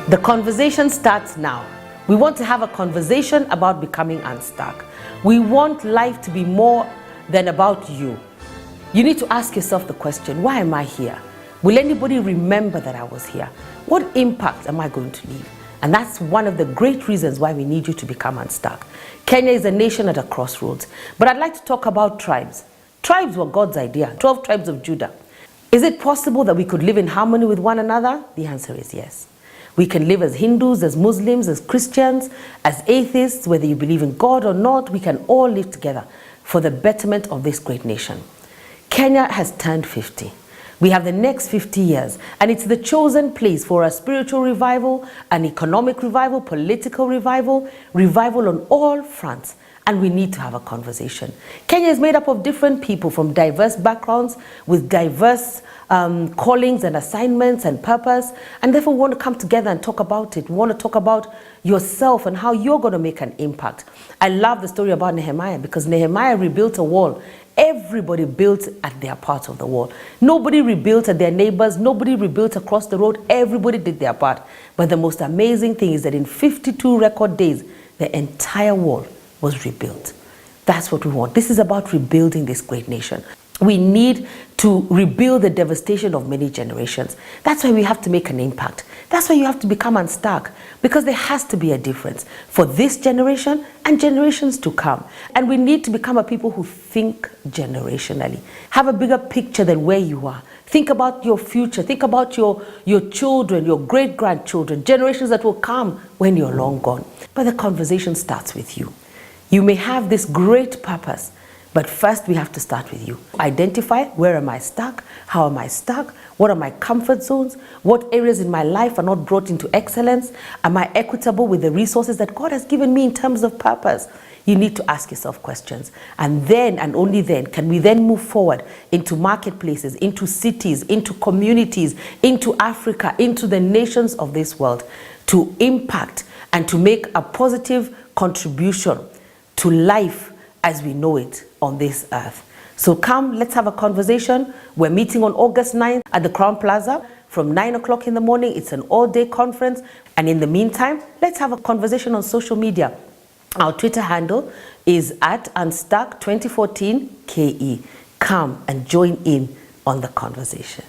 The conversation starts now. We want to have a conversation about becoming unstuck. We want life to be more than about you. You need to ask yourself the question, why am I here? Will anybody remember that I was here? What impact am I going to leave? And that's one of the great reasons why we need you to become unstuck. Kenya is a nation at a crossroads. But I'd like to talk about tribes. Tribes were God's idea, 12 tribes of Judah. Is it possible that we could live in harmony with one another? The answer is yes. We can live as Hindus, as Muslims, as Christians, as atheists, whether you believe in God or not, we can all live together for the betterment of this great nation. Kenya has turned 50. We have the next 50 years, and it's the chosen place for a spiritual revival, an economic revival, political revival, revival on all fronts. And we need to have a conversation. Kenya is made up of different people from diverse backgrounds with diverse callings and assignments and purpose. And therefore we want to come together and talk about it. We want to talk about yourself and how you're going to make an impact. I love the story about Nehemiah because Nehemiah rebuilt a wall. Everybody built at their part of the wall. Nobody rebuilt at their neighbors. Nobody rebuilt across the road. Everybody did their part. But the most amazing thing is that in 52 record days, the entire wall was rebuilt. That's what we want. This is about rebuilding this great nation. We need to rebuild the devastation of many generations. That's why we have to make an impact. That's why you have to become unstuck, because there has to be a difference for this generation and generations to come. And we need to become a people who think generationally. Have a bigger picture than where you are. Think about your future. Think about your children, your great-grandchildren, generations that will come when you're long gone. But the conversation starts with you. You may have this great purpose, but first we have to start with you. Identify, where am I stuck? How am I stuck? What are my comfort zones? What areas in my life are not brought into excellence? Am I equitable with the resources that God has given me in terms of purpose? You need to ask yourself questions. And then, and only then, can we then move forward into marketplaces, into cities, into communities, into Africa, into the nations of this world to impact and to make a positive contribution to life as we know it on this earth. So come, let's have a conversation. We're meeting on August 9th at the Crowne Plaza from 9 o'clock in the morning. It's an all-day conference. And in the meantime, let's have a conversation on social media. Our Twitter handle is @Unstuck2014KE. Come and join in on the conversation.